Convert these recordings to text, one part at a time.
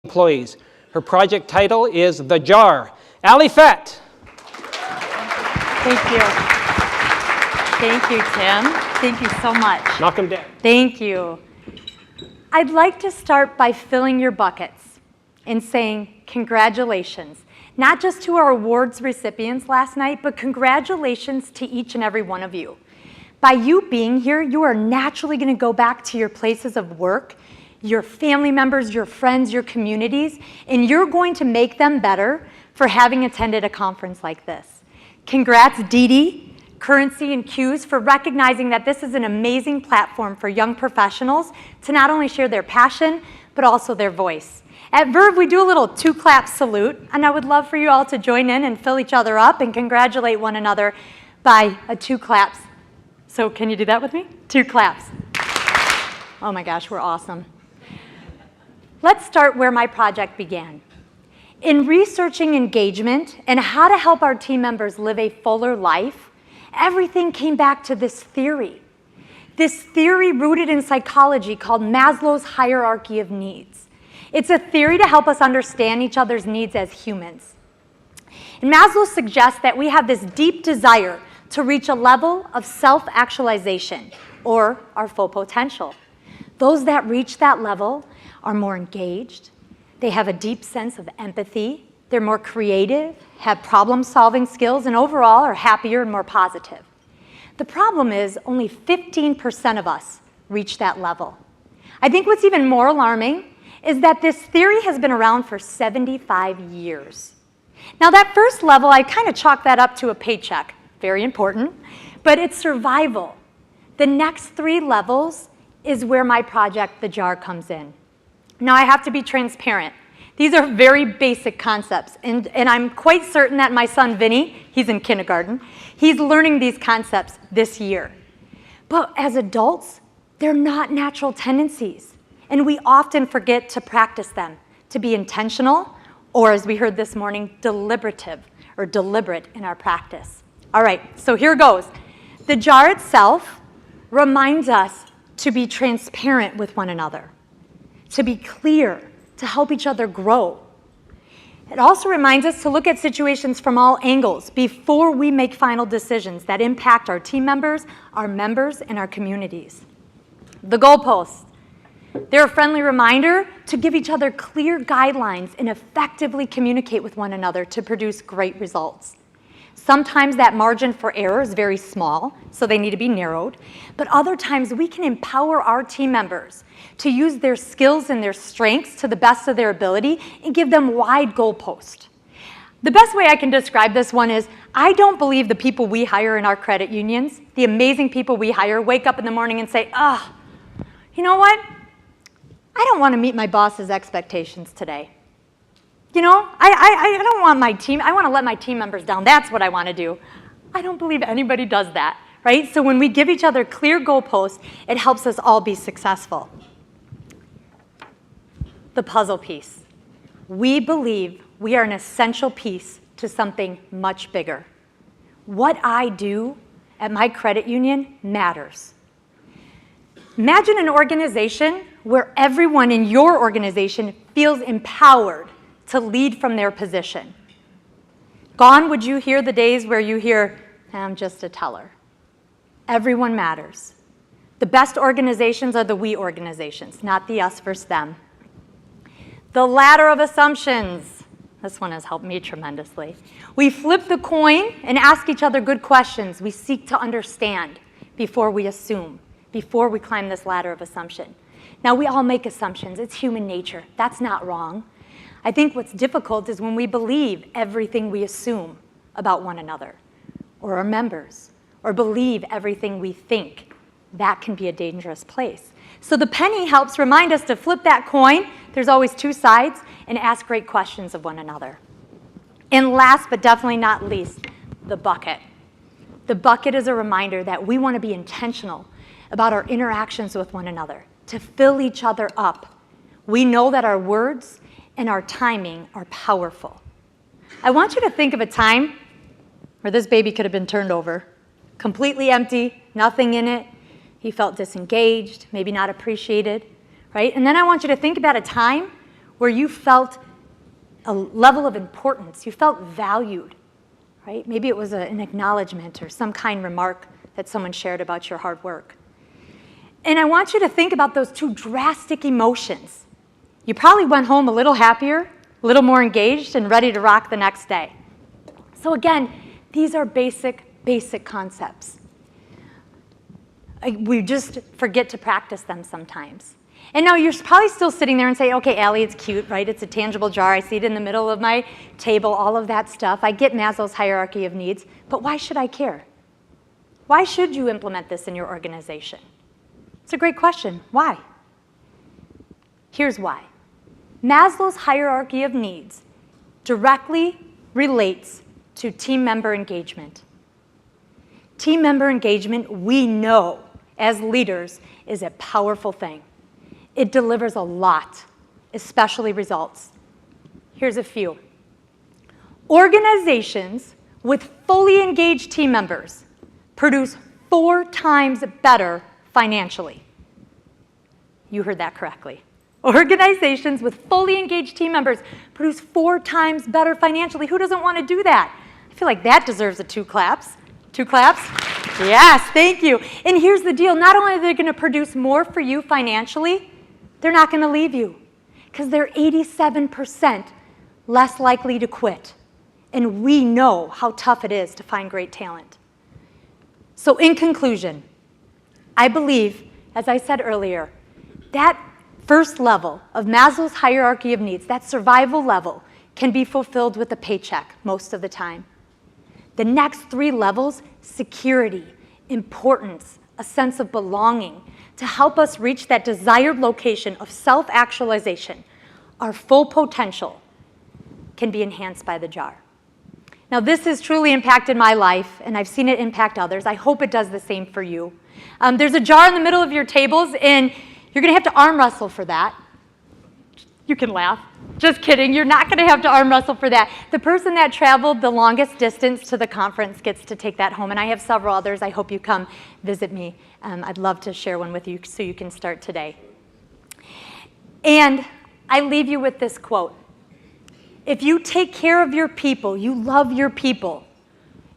employees. Her project title is The Jar. Allie Fett. Thank you. Thank you, Tim. Thank you so much. Knock 'em down. Thank you. I'd like to start by filling your buckets and saying congratulations, not just to our awards recipients last night, but congratulations to each and every one of you. By you being here, you are naturally going to go back to your places of work, your family members, your friends, your communities, and you're going to make them better for having attended a conference like this. Congrats, Dee Dee, Currency, and CUES for recognizing that this is an amazing platform for young professionals to not only share their passion, but also their voice. At Verve, we do a little 2-clap salute, and I would love for you all to join in and fill each other up and congratulate one another by a 2 claps. So can you do that with me? 2 claps. Oh my gosh, we're awesome. Let's start where my project began. In researching engagement and how to help our team members live a fuller life, everything came back to this theory. This theory rooted in psychology called Maslow's hierarchy of needs. It's a theory to help us understand each other's needs as humans. And Maslow suggests that we have this deep desire to reach a level of self-actualization, or our full potential. Those that reach that level are more engaged, they have a deep sense of empathy, they're more creative, have problem-solving skills, and overall are happier and more positive. The problem is only 15% of us reach that level. I think what's even more alarming is that this theory has been around for 75 years. Now that first level, I kind of chalk that up to a paycheck. Very important, but it's survival. The next 3 levels is where my project, The Jar, comes in. Now I have to be transparent. These are very basic concepts, and I'm quite certain that my son Vinny, he's in kindergarten, he's learning these concepts this year. But as adults, they're not natural tendencies, and we often forget to practice them, to be intentional, or as we heard this morning, deliberative or deliberate in our practice. All right, so here goes. The jar itself reminds us to be transparent with one another, to be clear, to help each other grow. It also reminds us to look at situations from all angles before we make final decisions that impact our team members, our members, and our communities. The goalposts. They're a friendly reminder to give each other clear guidelines and effectively communicate with one another to produce great results. Sometimes that margin for error is very small, so they need to be narrowed. But other times we can empower our team members to use their skills and their strengths to the best of their ability and give them wide goalposts. The best way I can describe this one is, I don't believe the people we hire in our credit unions, the amazing people we hire, wake up in the morning and say, you know what? I don't want to meet my boss's expectations today. You know, I don't want my team, I want to let my team members down. That's what I want to do. I don't believe anybody does that, right? So when we give each other clear goalposts, it helps us all be successful. The puzzle piece. We believe we are an essential piece to something much bigger. What I do at my credit union matters. Imagine an organization where everyone in your organization feels empowered to lead from their position. Gone would you hear the days where you hear, I'm just a teller. Everyone matters. The best organizations are the we organizations, not the us versus them. The ladder of assumptions. This one has helped me tremendously. We flip the coin and ask each other good questions. We seek to understand before we assume, before we climb this ladder of assumption. Now we all make assumptions. It's human nature. That's not wrong. I think what's difficult is when we believe everything we assume about one another or our members, or believe everything we think. That can be a dangerous place. So the penny helps remind us to flip that coin. There's always 2 sides, and ask great questions of one another. And last but definitely not least, the bucket. The bucket is a reminder that we want to be intentional about our interactions with one another, to fill each other up. We know that our words and our timing are powerful. I want you to think of a time where this baby could have been turned over, completely empty, nothing in it. He felt disengaged, maybe not appreciated, right? And then I want you to think about a time where you felt a level of importance, you felt valued, right? Maybe it was an acknowledgement or some kind remark that someone shared about your hard work. And I want you to think about those two drastic emotions. You probably went home a little happier, a little more engaged, and ready to rock the next day. So again, these are basic concepts. We just forget to practice them sometimes. And now you're probably still sitting there and say, okay, Allie, it's cute, right? It's a tangible jar. I see it in the middle of my table, all of that stuff. I get Maslow's hierarchy of needs, but why should I care? Why should you implement this in your organization? It's a great question. Why? Here's why. Maslow's hierarchy of needs directly relates to team member engagement. Team member engagement, we know as leaders, is a powerful thing. It delivers a lot, especially results. Here's a few. Organizations with fully engaged team members produce 4 times better financially. You heard that correctly. Organizations with fully engaged team members produce 4 times better financially. Who doesn't want to do that? I feel like that deserves a 2 claps. 2 claps? Yes, thank you. And here's the deal. Not only are they going to produce more for you financially, they're not going to leave you because they're 87% less likely to quit. And we know how tough it is to find great talent. So in conclusion, I believe, as I said earlier, that first level of Maslow's hierarchy of needs, that survival level, can be fulfilled with a paycheck most of the time. The next 3 levels, security, importance, a sense of belonging, to help us reach that desired location of self-actualization, our full potential, can be enhanced by the jar. Now, this has truly impacted my life, and I've seen it impact others. I hope it does the same for you. There's a jar in the middle of your tables, and you're going to have to arm wrestle for that. You can laugh. Just kidding. You're not going to have to arm wrestle for that. The person that traveled the longest distance to the conference gets to take that home, and I have several others. I hope you come visit me. I'd love to share one with you so you can start today. And I leave you with this quote. If you take care of your people, you love your people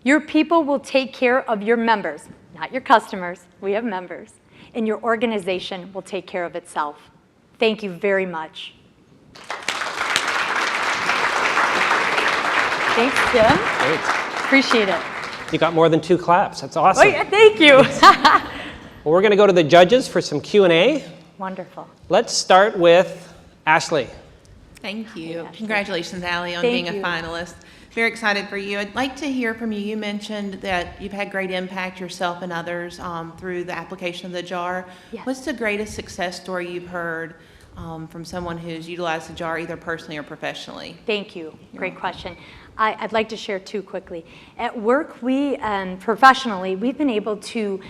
will take care of your members, not your customers. We have members. And your organization will take care of itself. Thank you very much. Thanks, Jim. Great. Appreciate it. You got more than 2 claps. That's awesome. Oh, yeah, thank you. Well, we're going to go to the judges for some Q&A. Wonderful. Let's start with Ashley. Thank you. Ashley. Congratulations, Allie, on Thank being you. a finalist. Very excited for you. I'd like to hear from you. You mentioned that you've had great impact yourself and others through the application of the jar. Yes. What's the greatest success story you've heard from someone who's utilized the jar either personally or professionally? Thank you. Great question. I'd like to share 2 quickly. At work, we, professionally, we've been able to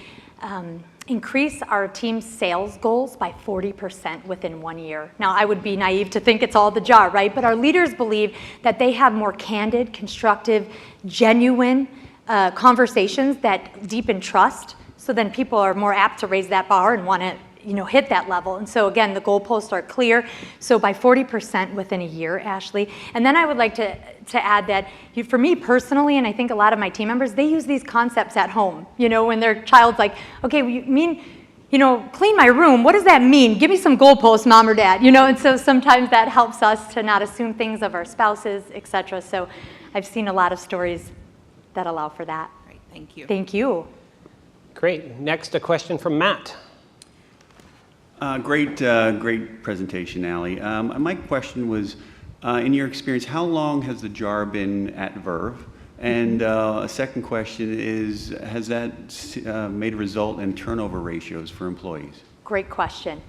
increase our team's sales goals by 40% within 1 year. Now, I would be naive to think it's all the jar, right? But our leaders believe that they have more candid, constructive, genuine conversations that deepen trust. So then people are more apt to raise that bar and want to hit that level. And so again, the goalposts are clear. So by 40% within a year, Ashley. And then I would like to add that for me personally, and I think a lot of my team members, they use these concepts at home. When their child's like, okay, you mean, clean my room. What does that mean? Give me some goalposts, mom or dad. And so sometimes that helps us to not assume things of our spouses, etc. So I've seen a lot of stories that allow for that. Great, thank you. Thank you. Great. Next, a question from Matt. Great presentation, Allie. My question was, in your experience, how long has the jar been at Verve? And a second question is, has that made a result in turnover ratios for employees? Great question.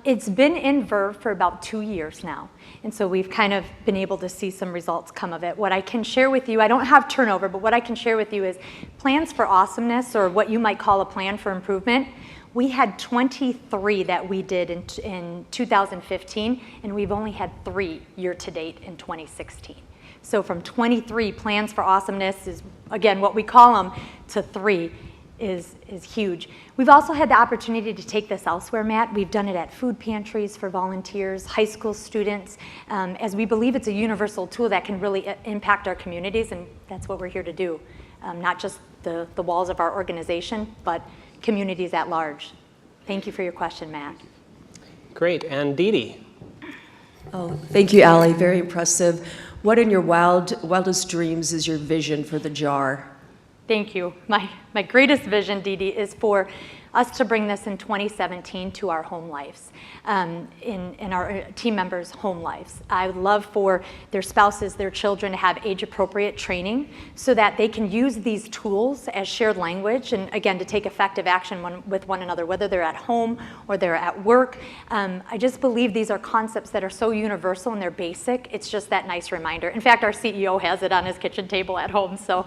It's been in Verve for about 2 years now. And so we've kind of been able to see some results come of it. What I can share with you, I don't have turnover, but what I can share with you is plans for awesomeness, or what you might call a plan for improvement. We had 23 that we did in 2015, and we've only had 3 year-to-date in 2016. So from 23 plans for awesomeness is, again, what we call them, to 3 is huge. We've also had the opportunity to take this elsewhere, Matt. We've done it at food pantries for volunteers, high school students, as we believe it's a universal tool that can really impact our communities, and that's what we're here to do. Not just the walls of our organization, but communities at large. Thank you for your question, Matt. Great. And Dee Dee? Oh, thank you, Allie. Very impressive. What in your wildest dreams is your vision for the JAR? Thank you. My greatest vision, Dee Dee, is for us to bring this in 2017 to our home lives, in our team members' home lives. I would love for their spouses, their children to have age-appropriate training so that they can use these tools as shared language and, again, to take effective action with one another, whether they're at home or they're at work. I just believe these are concepts that are so universal and they're basic. It's just that nice reminder. In fact, our CEO has it on his kitchen table at home, so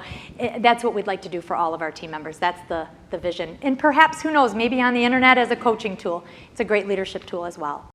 that's what we'd like to do for all of our team members. That's the vision. And perhaps, who knows, maybe on the internet as a coaching tool. It's a great leadership tool as well.